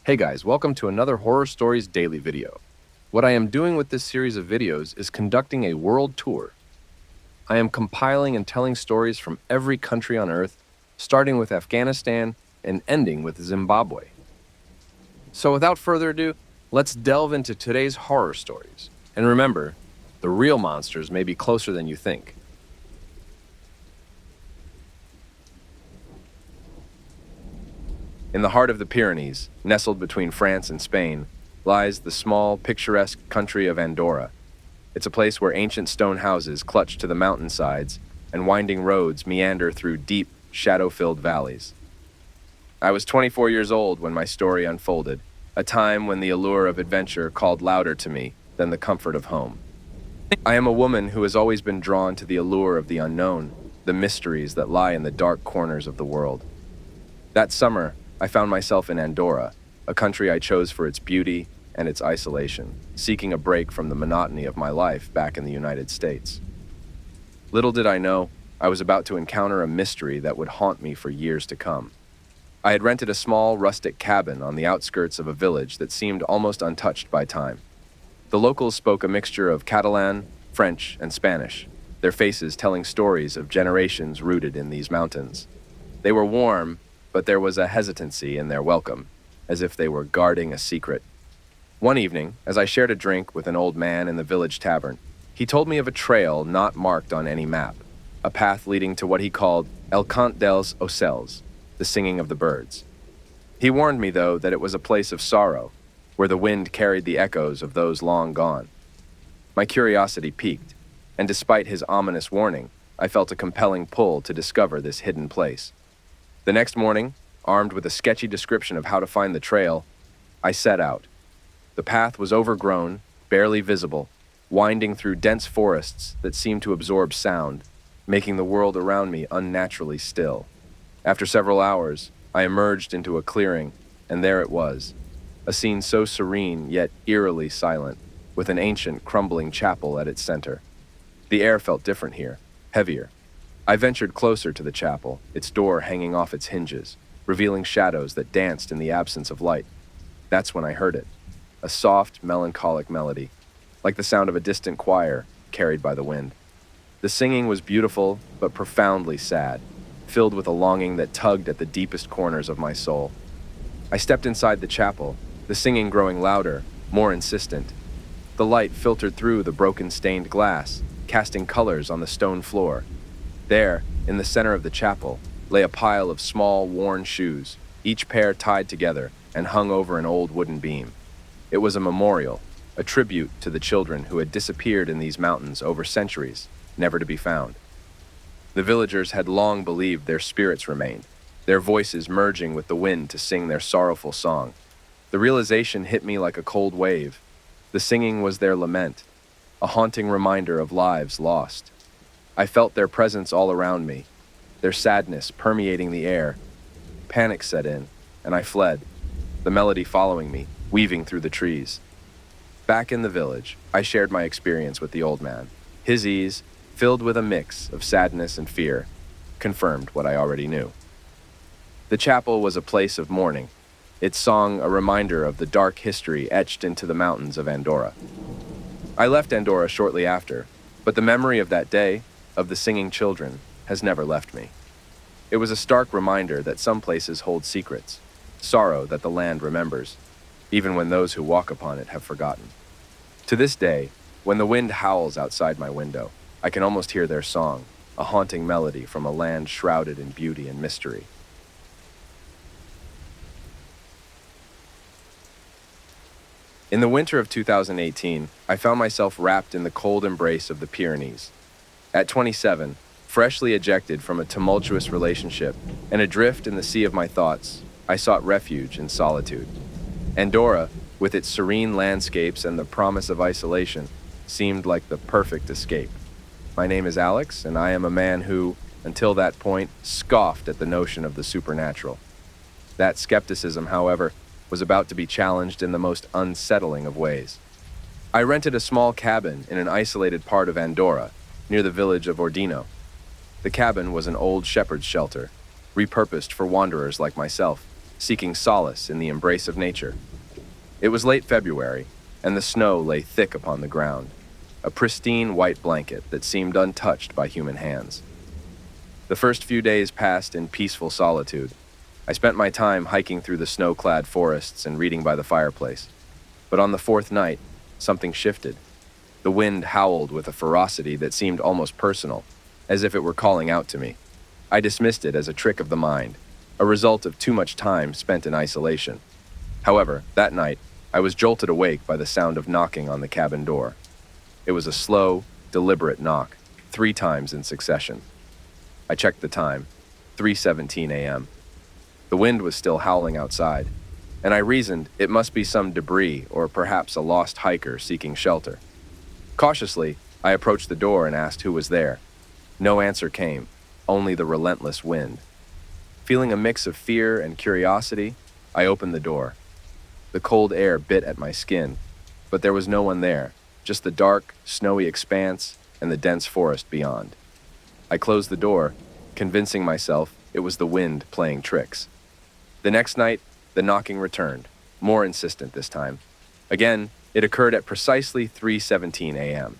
Hey guys, welcome to another Horror Stories Daily video. What I am doing with this series of videos is conducting a world tour. I am compiling and telling stories from every country on Earth, starting with Afghanistan and ending with Zimbabwe. So without further ado, let's delve into today's horror stories. And remember, the real monsters may be closer than you think. In the heart of the Pyrenees, nestled between France and Spain, lies the small, picturesque country of Andorra. It's a place where ancient stone houses clutch to the mountainsides and winding roads meander through deep, shadow-filled valleys. I was 24 years old when my story unfolded, a time when the allure of adventure called louder to me than the comfort of home. I am a woman who has always been drawn to the allure of the unknown, the mysteries that lie in the dark corners of the world. That summer, I found myself in Andorra, a country I chose for its beauty and its isolation, seeking a break from the monotony of my life back in the United States. Little did I know, I was about to encounter a mystery that would haunt me for years to come. I had rented a small, rustic cabin on the outskirts of a village that seemed almost untouched by time. The locals spoke a mixture of Catalan, French, and Spanish, their faces telling stories of generations rooted in these mountains. They were warm, but there was a hesitancy in their welcome, as if they were guarding a secret. One evening, as I shared a drink with an old man in the village tavern, he told me of a trail not marked on any map, a path leading to what he called El Cant dels Ocells, the singing of the birds. He warned me, though, that it was a place of sorrow, where the wind carried the echoes of those long gone. My curiosity piqued, and despite his ominous warning, I felt a compelling pull to discover this hidden place. The next morning, armed with a sketchy description of how to find the trail, I set out. The path was overgrown, barely visible, winding through dense forests that seemed to absorb sound, making the world around me unnaturally still. After several hours, I emerged into a clearing, and there it was, a scene so serene yet eerily silent, with an ancient, crumbling chapel at its center. The air felt different here, heavier. I ventured closer to the chapel, its door hanging off its hinges, revealing shadows that danced in the absence of light. That's when I heard it, a soft, melancholic melody, like the sound of a distant choir carried by the wind. The singing was beautiful, but profoundly sad, filled with a longing that tugged at the deepest corners of my soul. I stepped inside the chapel, the singing growing louder, more insistent. The light filtered through the broken stained glass, casting colors on the stone floor. There, in the center of the chapel, lay a pile of small, worn shoes, each pair tied together and hung over an old wooden beam. It was a memorial, a tribute to the children who had disappeared in these mountains over centuries, never to be found. The villagers had long believed their spirits remained, their voices merging with the wind to sing their sorrowful song. The realization hit me like a cold wave. The singing was their lament, a haunting reminder of lives lost. I felt their presence all around me, their sadness permeating the air. Panic set in, and I fled, the melody following me, weaving through the trees. Back in the village, I shared my experience with the old man. His ease, filled with a mix of sadness and fear, confirmed what I already knew. The chapel was a place of mourning, its song a reminder of the dark history etched into the mountains of Andorra. I left Andorra shortly after, but the memory of that day, of the singing children, has never left me. It was a stark reminder that some places hold secrets, sorrow that the land remembers, even when those who walk upon it have forgotten. To this day, when the wind howls outside my window, I can almost hear their song, a haunting melody from a land shrouded in beauty and mystery. In the winter of 2018, I found myself wrapped in the cold embrace of the Pyrenees. At 27, freshly ejected from a tumultuous relationship and adrift in the sea of my thoughts, I sought refuge in solitude. Andorra, with its serene landscapes and the promise of isolation, seemed like the perfect escape. My name is Alex, and I am a man who, until that point, scoffed at the notion of the supernatural. That skepticism, however, was about to be challenged in the most unsettling of ways. I rented a small cabin in an isolated part of Andorra, near the village of Ordino. The cabin was an old shepherd's shelter, repurposed for wanderers like myself. seeking solace in the embrace of nature. It was late February, and the snow lay thick upon the ground, a pristine white blanket that seemed untouched by human hands. The first few days passed in peaceful solitude. I spent my time hiking through the snow-clad forests and reading by the fireplace. But on the fourth night, something shifted. The wind howled with a ferocity that seemed almost personal, as if it were calling out to me. I dismissed it as a trick of the mind, a result of too much time spent in isolation. However, that night, I was jolted awake by the sound of knocking on the cabin door. It was a slow, deliberate knock, 3 times in succession. I checked the time, 3:17 a.m. The wind was still howling outside, and I reasoned it must be some debris or perhaps a lost hiker seeking shelter. Cautiously, I approached the door and asked who was there. No answer came, only the relentless wind. Feeling a mix of fear and curiosity, I opened the door. The cold air bit at my skin, but there was no one there, just the dark, snowy expanse and the dense forest beyond. I closed the door, convincing myself it was the wind playing tricks. The next night, the knocking returned, more insistent this time. Again, it occurred at precisely 3:17 a.m.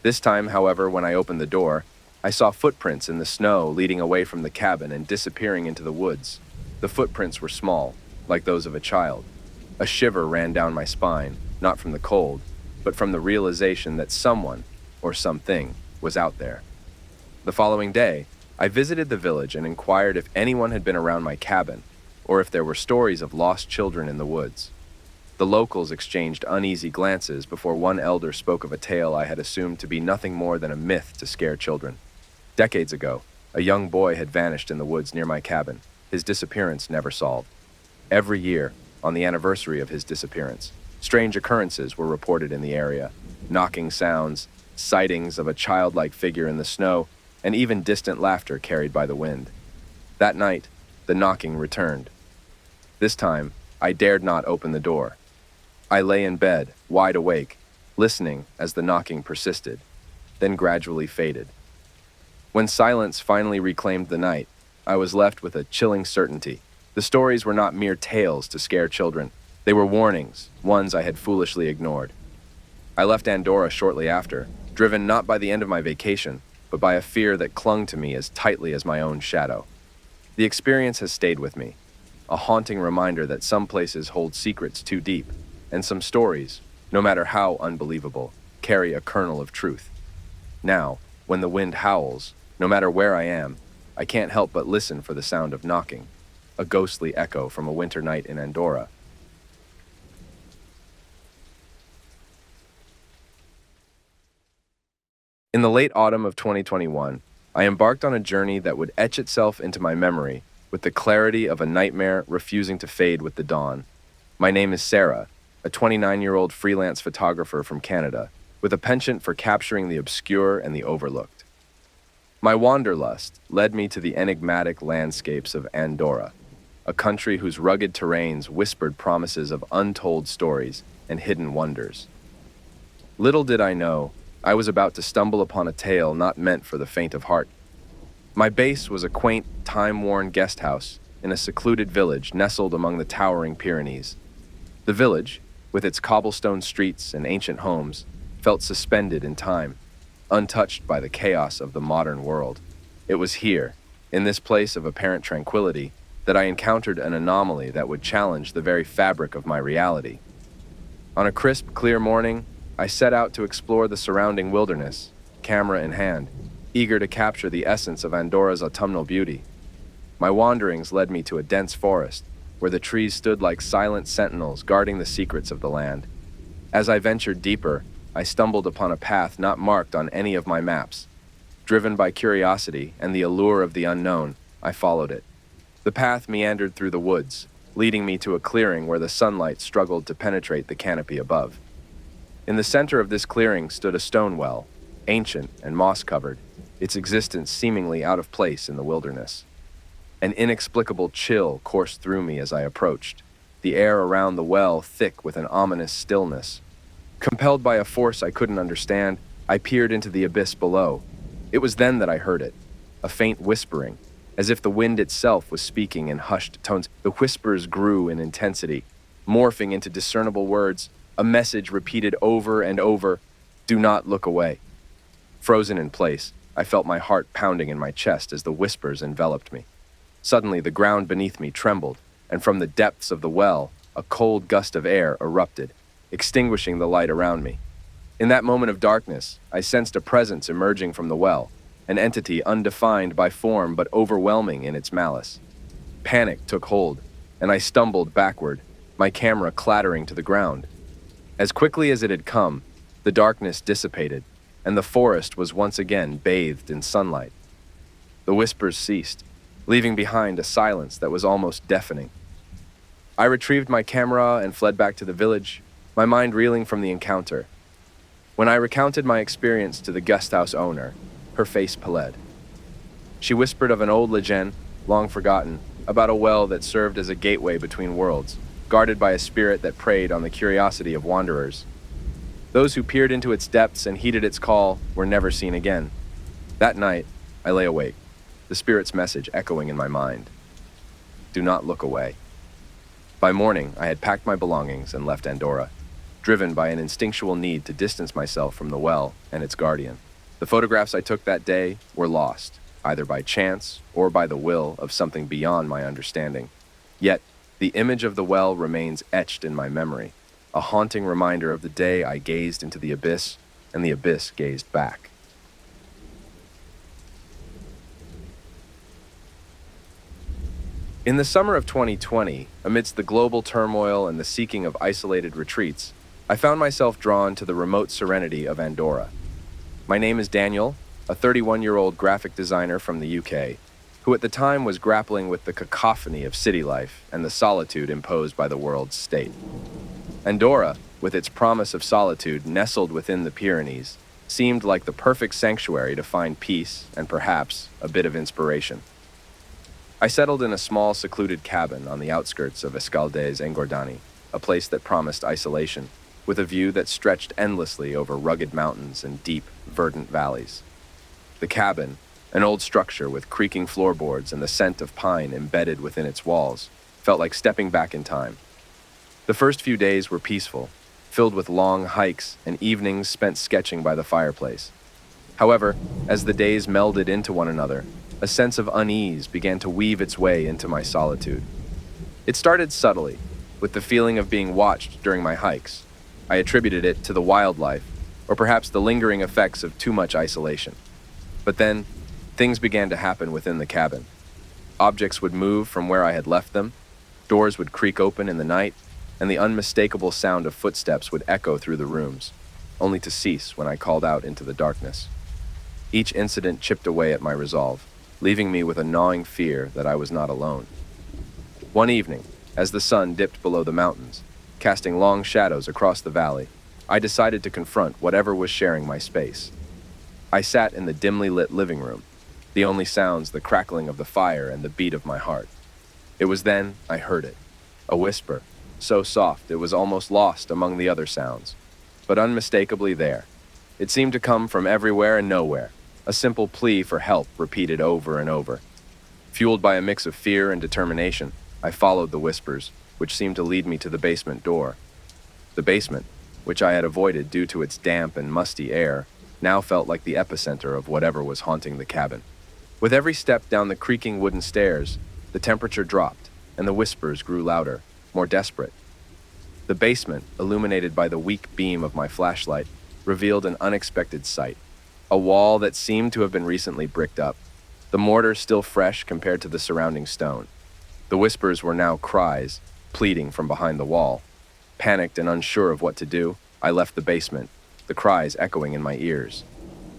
This time, however, when I opened the door, I saw footprints in the snow leading away from the cabin and disappearing into the woods. The footprints were small, like those of a child. A shiver ran down my spine, not from the cold, but from the realization that someone, or something, was out there. The following day, I visited the village and inquired if anyone had been around my cabin, or if there were stories of lost children in the woods. The locals exchanged uneasy glances before one elder spoke of a tale I had assumed to be nothing more than a myth to scare children. Decades ago, a young boy had vanished in the woods near my cabin, his disappearance never solved. Every year, on the anniversary of his disappearance, strange occurrences were reported in the area: knocking sounds, sightings of a childlike figure in the snow, and even distant laughter carried by the wind. That night, the knocking returned. This time, I dared not open the door. I lay in bed, wide awake, listening as the knocking persisted, then gradually faded. When silence finally reclaimed the night, I was left with a chilling certainty. The stories were not mere tales to scare children. They were warnings, ones I had foolishly ignored. I left Andorra shortly after, driven not by the end of my vacation, but by a fear that clung to me as tightly as my own shadow. The experience has stayed with me, a haunting reminder that some places hold secrets too deep, and some stories, no matter how unbelievable, carry a kernel of truth. Now, when the wind howls, no matter where I am, I can't help but listen for the sound of knocking, a ghostly echo from a winter night in Andorra. In the late autumn of 2021, I embarked on a journey that would etch itself into my memory with the clarity of a nightmare refusing to fade with the dawn. My name is Sarah, a 29-year-old freelance photographer from Canada, with a penchant for capturing the obscure and the overlooked. My wanderlust led me to the enigmatic landscapes of Andorra, a country whose rugged terrains whispered promises of untold stories and hidden wonders. Little did I know, I was about to stumble upon a tale not meant for the faint of heart. My base was a quaint, time-worn guest house in a secluded village nestled among the towering Pyrenees. The village, with its cobblestone streets and ancient homes, felt suspended in time, untouched by the chaos of the modern world. It was here, in this place of apparent tranquility, that I encountered an anomaly that would challenge the very fabric of my reality. On a crisp, clear morning, I set out to explore the surrounding wilderness, camera in hand, eager to capture the essence of Andorra's autumnal beauty. My wanderings led me to a dense forest, where the trees stood like silent sentinels guarding the secrets of the land. As I ventured deeper, I stumbled upon a path not marked on any of my maps. Driven by curiosity and the allure of the unknown, I followed it. The path meandered through the woods, leading me to a clearing where the sunlight struggled to penetrate the canopy above. In the center of this clearing stood a stone well, ancient and moss-covered, its existence seemingly out of place in the wilderness. An inexplicable chill coursed through me as I approached, the air around the well thick with an ominous stillness. Compelled by a force I couldn't understand, I peered into the abyss below. It was then that I heard it, a faint whispering, as if the wind itself was speaking in hushed tones. The whispers grew in intensity, morphing into discernible words, a message repeated over and over, "Do not look away." Frozen in place, I felt my heart pounding in my chest as the whispers enveloped me. Suddenly, the ground beneath me trembled, and from the depths of the well, a cold gust of air erupted, extinguishing the light around me. In that moment of darkness, I sensed a presence emerging from the well, an entity undefined by form but overwhelming in its malice. Panic took hold, and I stumbled backward, my camera clattering to the ground. As quickly as it had come, the darkness dissipated, and the forest was once again bathed in sunlight. The whispers ceased, leaving behind a silence that was almost deafening. I retrieved my camera and fled back to the village, my mind reeling from the encounter. When I recounted my experience to the guest house owner, her face pallid. She whispered of an old legend, long forgotten, about a well that served as a gateway between worlds, guarded by a spirit that preyed on the curiosity of wanderers. Those who peered into its depths and heeded its call were never seen again. That night, I lay awake, the spirit's message echoing in my mind. Do not look away. By morning, I had packed my belongings and left Andorra, driven by an instinctual need to distance myself from the well and its guardian. The photographs I took that day were lost, either by chance or by the will of something beyond my understanding. Yet, the image of the well remains etched in my memory, a haunting reminder of the day I gazed into the abyss and the abyss gazed back. In the summer of 2020, amidst the global turmoil and the seeking of isolated retreats, I found myself drawn to the remote serenity of Andorra. My name is Daniel, a 31-year-old graphic designer from the UK, who at the time was grappling with the cacophony of city life and the solitude imposed by the world's state. Andorra, with its promise of solitude nestled within the Pyrenees, seemed like the perfect sanctuary to find peace and perhaps a bit of inspiration. I settled in a small, secluded cabin on the outskirts of Escaldes-Engordany, a place that promised isolation, with a view that stretched endlessly over rugged mountains and deep, verdant valleys. The cabin, an old structure with creaking floorboards and the scent of pine embedded within its walls, felt like stepping back in time. The first few days were peaceful, filled with long hikes and evenings spent sketching by the fireplace. However, as the days melded into one another, a sense of unease began to weave its way into my solitude. It started subtly, with the feeling of being watched during my hikes. I attributed it to the wildlife, or perhaps the lingering effects of too much isolation. But then, things began to happen within the cabin. Objects would move from where I had left them, doors would creak open in the night, and the unmistakable sound of footsteps would echo through the rooms, only to cease when I called out into the darkness. Each incident chipped away at my resolve, leaving me with a gnawing fear that I was not alone. One evening, as the sun dipped below the mountains, casting long shadows across the valley, I decided to confront whatever was sharing my space. I sat in the dimly lit living room, the only sounds the crackling of the fire and the beat of my heart. It was then I heard it, a whisper, so soft it was almost lost among the other sounds, but unmistakably there. It seemed to come from everywhere and nowhere, a simple plea for help repeated over and over. Fueled by a mix of fear and determination, I followed the whispers, which seemed to lead me to the basement door. The basement, which I had avoided due to its damp and musty air, now felt like the epicenter of whatever was haunting the cabin. With every step down the creaking wooden stairs, the temperature dropped, and the whispers grew louder, more desperate. The basement, illuminated by the weak beam of my flashlight, revealed an unexpected sight. A wall that seemed to have been recently bricked up, the mortar still fresh compared to the surrounding stone. The whispers were now cries, pleading from behind the wall. Panicked and unsure of what to do, I left the basement, the cries echoing in my ears.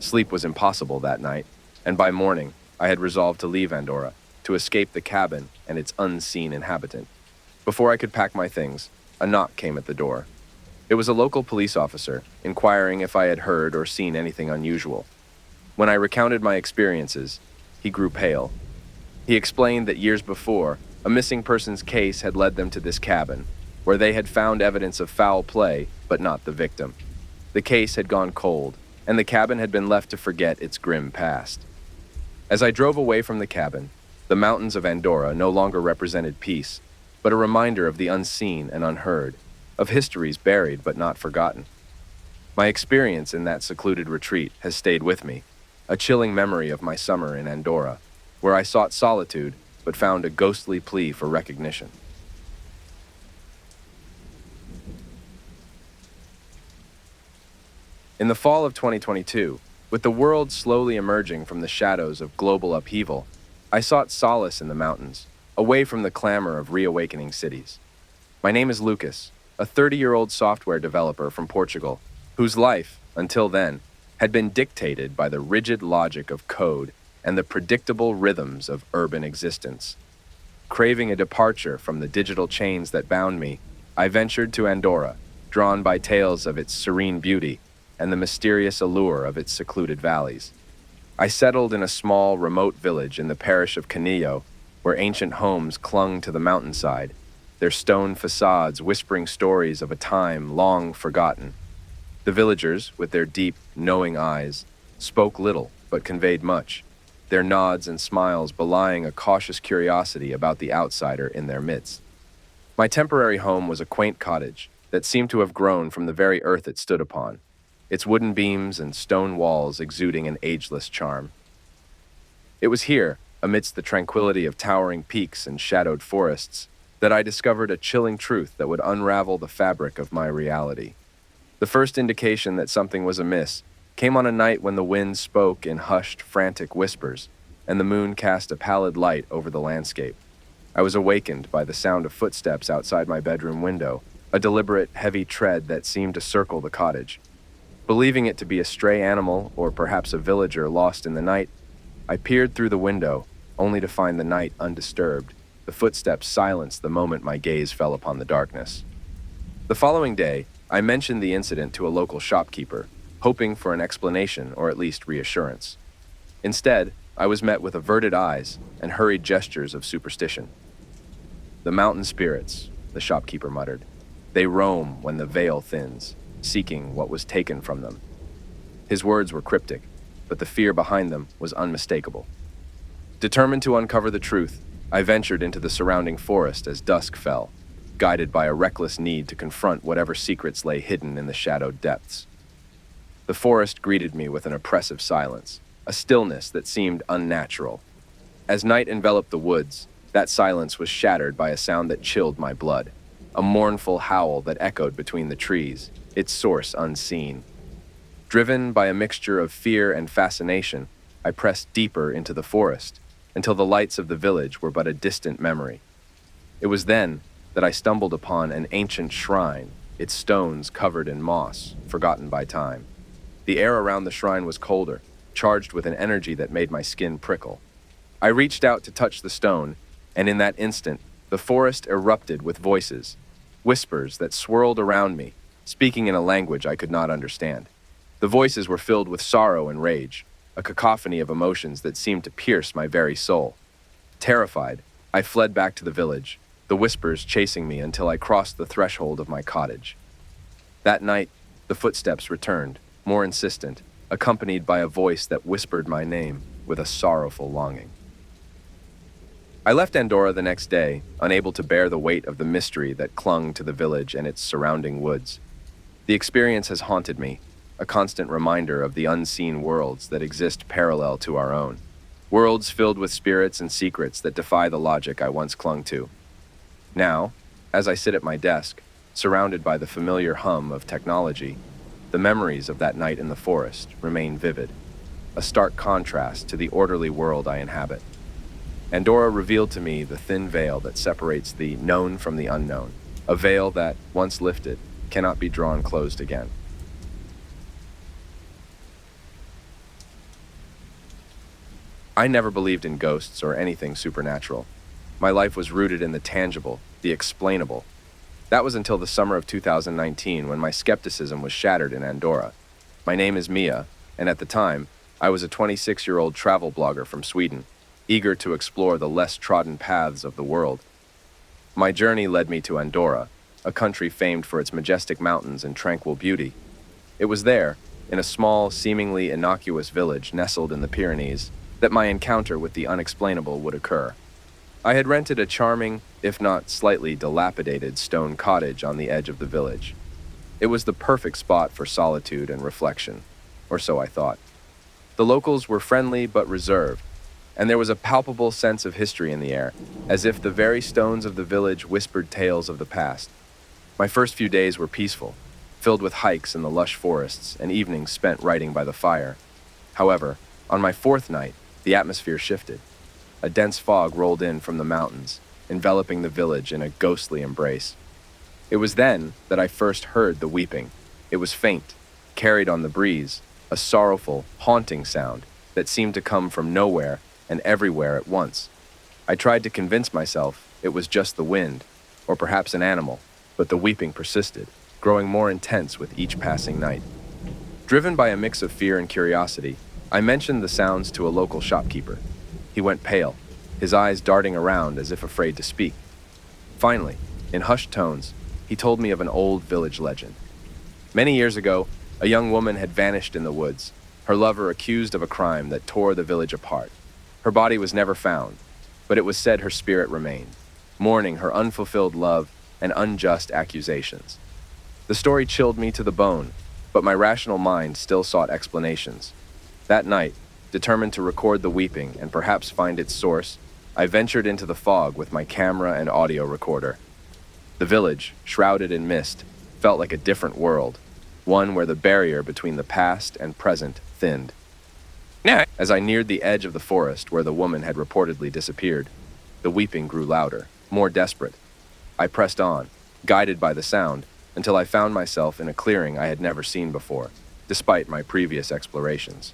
Sleep was impossible that night, and by morning, I had resolved to leave Andorra, to escape the cabin and its unseen inhabitant. Before I could pack my things, a knock came at the door. It was a local police officer, inquiring if I had heard or seen anything unusual. When I recounted my experiences, he grew pale. He explained that years before, a missing persons case had led them to this cabin, where they had found evidence of foul play, but not the victim. The case had gone cold, and the cabin had been left to forget its grim past. As I drove away from the cabin, The mountains of Andorra no longer represented peace, but a reminder of the unseen and unheard, of histories buried but not forgotten. My experience in that secluded retreat has stayed with me, a chilling memory of my summer in Andorra, where I sought solitude but found a ghostly plea for recognition. In the fall of 2022, with the world slowly emerging from the shadows of global upheaval, I sought solace in the mountains, away from the clamor of reawakening cities. My name is Lucas, a 30-year-old software developer from Portugal, whose life, until then, had been dictated by the rigid logic of code and the predictable rhythms of urban existence. Craving a departure from the digital chains that bound me, I ventured to Andorra, drawn by tales of its serene beauty and the mysterious allure of its secluded valleys. I settled in a small, remote village in the parish of Canillo, where ancient homes clung to the mountainside, their stone facades whispering stories of a time long forgotten. The villagers, with their deep, knowing eyes, spoke little but conveyed much, their nods and smiles belying a cautious curiosity about the outsider in their midst. My temporary home was a quaint cottage that seemed to have grown from the very earth it stood upon, its wooden beams and stone walls exuding an ageless charm. It was here, amidst the tranquility of towering peaks and shadowed forests, that I discovered a chilling truth that would unravel the fabric of my reality. The first indication that something was amiss came on a night when the wind spoke in hushed, frantic whispers, and the moon cast a pallid light over the landscape. I was awakened by the sound of footsteps outside my bedroom window, a deliberate, heavy tread that seemed to circle the cottage. Believing it to be a stray animal or perhaps a villager lost in the night, I peered through the window, only to find the night undisturbed, the footsteps silenced the moment my gaze fell upon the darkness. The following day, I mentioned the incident to a local shopkeeper, hoping for an explanation or at least reassurance. Instead, I was met with averted eyes and hurried gestures of superstition. "The mountain spirits," the shopkeeper muttered. "They roam when the veil thins, seeking what was taken from them." His words were cryptic, but the fear behind them was unmistakable. Determined to uncover the truth, I ventured into the surrounding forest as dusk fell, guided by a reckless need to confront whatever secrets lay hidden in the shadowed depths. The forest greeted me with an oppressive silence, a stillness that seemed unnatural. As night enveloped the woods, that silence was shattered by a sound that chilled my blood, a mournful howl that echoed between the trees, its source unseen. Driven by a mixture of fear and fascination, I pressed deeper into the forest, until the lights of the village were but a distant memory. It was then that I stumbled upon an ancient shrine, its stones covered in moss, forgotten by time. The air around the shrine was colder, charged with an energy that made my skin prickle. I reached out to touch the stone, and in that instant, the forest erupted with voices, whispers that swirled around me, speaking in a language I could not understand. The voices were filled with sorrow and rage, a cacophony of emotions that seemed to pierce my very soul. Terrified, I fled back to the village, the whispers chasing me until I crossed the threshold of my cottage. That night, the footsteps returned, more insistent, accompanied by a voice that whispered my name with a sorrowful longing. I left Andorra the next day, unable to bear the weight of the mystery that clung to the village and its surrounding woods. The experience has haunted me, a constant reminder of the unseen worlds that exist parallel to our own. Worlds filled with spirits and secrets that defy the logic I once clung to. Now, as I sit at my desk, surrounded by the familiar hum of technology, the memories of that night in the forest remain vivid, a stark contrast to the orderly world I inhabit. Andorra revealed to me the thin veil that separates the known from the unknown, a veil that, once lifted, cannot be drawn closed again. I never believed in ghosts or anything supernatural. My life was rooted in the tangible, the explainable. That was until the summer of 2019 when my skepticism was shattered in Andorra. My name is Mia, and at the time, I was a 26-year-old travel blogger from Sweden, eager to explore the less trodden paths of the world. My journey led me to Andorra, a country famed for its majestic mountains and tranquil beauty. It was there, in a small, seemingly innocuous village nestled in the Pyrenees, that my encounter with the unexplainable would occur. I had rented a charming, if not slightly dilapidated, stone cottage on the edge of the village. It was the perfect spot for solitude and reflection, or so I thought. The locals were friendly but reserved, and there was a palpable sense of history in the air, as if the very stones of the village whispered tales of the past. My first few days were peaceful, filled with hikes in the lush forests and evenings spent writing by the fire. However, on my fourth night, the atmosphere shifted. A dense fog rolled in from the mountains, enveloping the village in a ghostly embrace. It was then that I first heard the weeping. It was faint, carried on the breeze, a sorrowful, haunting sound that seemed to come from nowhere and everywhere at once. I tried to convince myself it was just the wind, or perhaps an animal, but the weeping persisted, growing more intense with each passing night. Driven by a mix of fear and curiosity, I mentioned the sounds to a local shopkeeper. He went pale, his eyes darting around as if afraid to speak. Finally, in hushed tones, he told me of an old village legend. Many years ago, a young woman had vanished in the woods, her lover accused of a crime that tore the village apart. Her body was never found, but it was said her spirit remained, mourning her unfulfilled love and unjust accusations. The story chilled me to the bone, but my rational mind still sought explanations. That night, determined to record the weeping and perhaps find its source, I ventured into the fog with my camera and audio recorder. The village, shrouded in mist, felt like a different world, one where the barrier between the past and present thinned. As I neared the edge of the forest where the woman had reportedly disappeared, the weeping grew louder, more desperate. I pressed on, guided by the sound, until I found myself in a clearing I had never seen before, despite my previous explorations.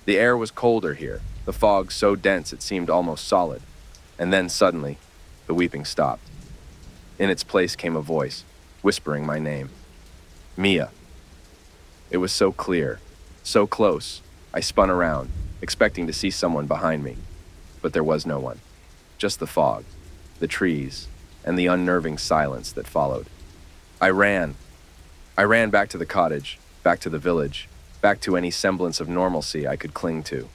The air was colder here, the fog so dense it seemed almost solid, and then suddenly, the weeping stopped. In its place came a voice, whispering my name. Mia. It was so clear, so close. I spun around, expecting to see someone behind me, but there was no one. Just the fog, the trees, and the unnerving silence that followed. I ran. I ran back to the cottage, back to the village, back to any semblance of normalcy I could cling to.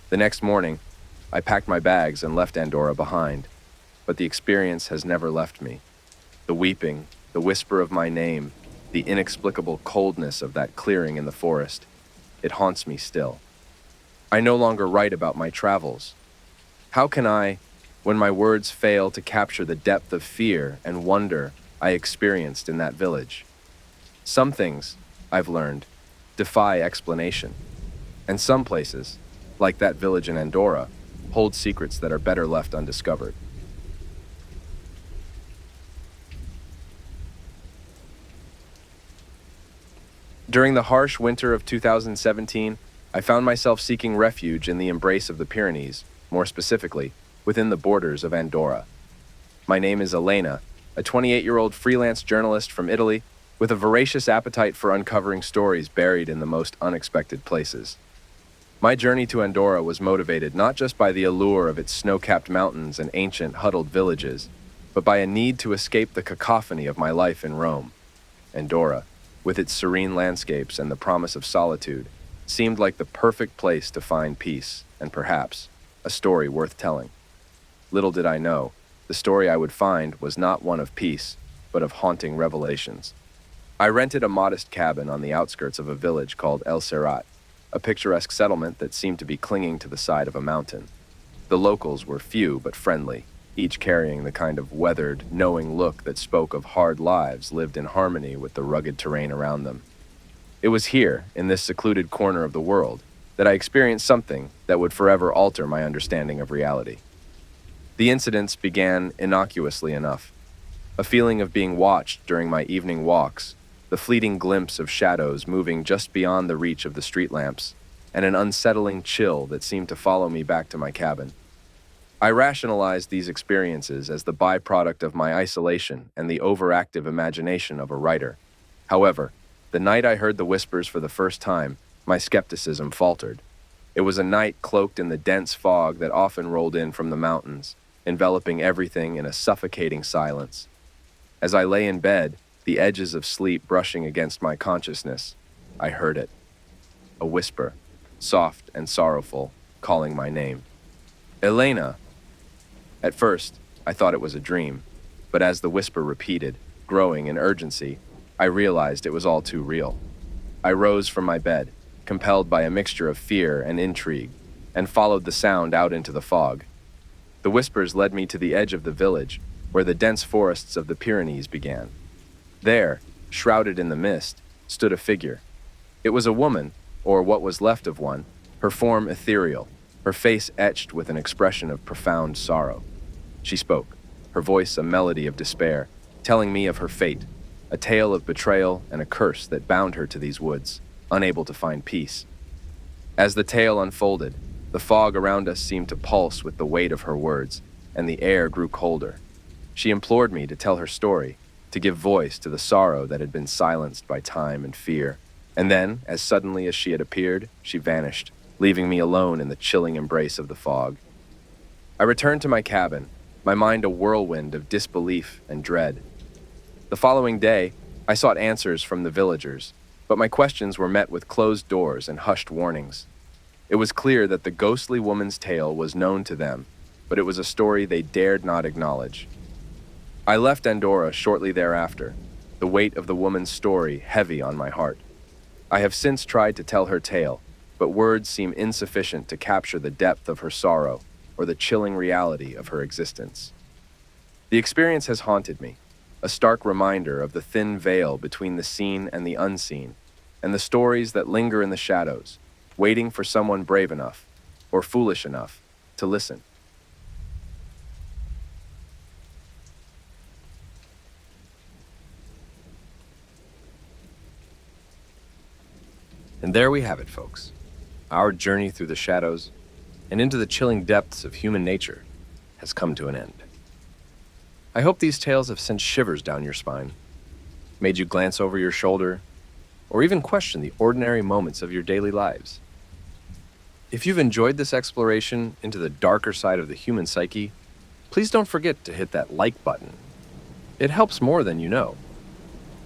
The next morning, I packed my bags and left Andorra behind, but the experience has never left me. The weeping, the whisper of my name, the inexplicable coldness of that clearing in the forest, it haunts me still. I no longer write about my travels. How can I, when my words fail to capture the depth of fear and wonder I experienced in that village? Some things, I've learned, defy explanation, and some places, like that village in Andorra, hold secrets that are better left undiscovered. During the harsh winter of 2017, I found myself seeking refuge in the embrace of the Pyrenees, more specifically, within the borders of Andorra. My name is Elena, a 28-year-old freelance journalist from Italy with a voracious appetite for uncovering stories buried in the most unexpected places. My journey to Andorra was motivated not just by the allure of its snow-capped mountains and ancient huddled villages, but by a need to escape the cacophony of my life in Rome. Andorra, with its serene landscapes and the promise of solitude, seemed like the perfect place to find peace and perhaps a story worth telling. Little did I know, the story I would find was not one of peace, but of haunting revelations. I rented a modest cabin on the outskirts of a village called El Serrat, a picturesque settlement that seemed to be clinging to the side of a mountain. The locals were few but friendly, each carrying the kind of weathered, knowing look that spoke of hard lives lived in harmony with the rugged terrain around them. It was here, in this secluded corner of the world, that I experienced something that would forever alter my understanding of reality. The incidents began innocuously enough. A feeling of being watched during my evening walks, the fleeting glimpse of shadows moving just beyond the reach of the street lamps, and an unsettling chill that seemed to follow me back to my cabin. I rationalized these experiences as the byproduct of my isolation and the overactive imagination of a writer. However, the night I heard the whispers for the first time, my skepticism faltered. It was a night cloaked in the dense fog that often rolled in from the mountains, enveloping everything in a suffocating silence. As I lay in bed, the edges of sleep brushing against my consciousness, I heard it. A whisper, soft and sorrowful, calling my name. Elena! At first, I thought it was a dream, but as the whisper repeated, growing in urgency, I realized it was all too real. I rose from my bed, compelled by a mixture of fear and intrigue, and followed the sound out into the fog. The whispers led me to the edge of the village, where the dense forests of the Pyrenees began. There, shrouded in the mist, stood a figure. It was a woman, or what was left of one, her form ethereal, her face etched with an expression of profound sorrow. She spoke, her voice a melody of despair, telling me of her fate, a tale of betrayal and a curse that bound her to these woods, unable to find peace. As the tale unfolded, the fog around us seemed to pulse with the weight of her words, and the air grew colder. She implored me to tell her story, to give voice to the sorrow that had been silenced by time and fear. And then, as suddenly as she had appeared, she vanished, leaving me alone in the chilling embrace of the fog. I returned to my cabin, my mind a whirlwind of disbelief and dread. The following day, I sought answers from the villagers, but my questions were met with closed doors and hushed warnings. It was clear that the ghostly woman's tale was known to them, but it was a story they dared not acknowledge. I left Andorra shortly thereafter, the weight of the woman's story heavy on my heart. I have since tried to tell her tale, but words seem insufficient to capture the depth of her sorrow or the chilling reality of her existence. The experience has haunted me, a stark reminder of the thin veil between the seen and the unseen, and the stories that linger in the shadows, waiting for someone brave enough, or foolish enough, to listen. And there we have it, folks. Our journey through the shadows and into the chilling depths of human nature has come to an end. I hope these tales have sent shivers down your spine, made you glance over your shoulder, or even question the ordinary moments of your daily lives. If you've enjoyed this exploration into the darker side of the human psyche, please don't forget to hit that like button. It helps more than you know.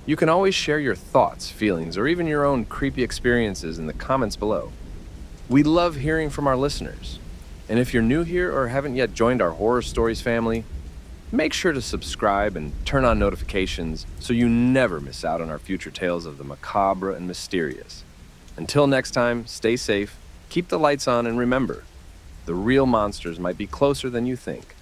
You can always share your thoughts, feelings, or even your own creepy experiences in the comments below. We love hearing from our listeners. And if you're new here or haven't yet joined our Horror Stories family, make sure to subscribe and turn on notifications so you never miss out on our future tales of the macabre and mysterious. Until next time, stay safe, keep the lights on, and remember, the real monsters might be closer than you think.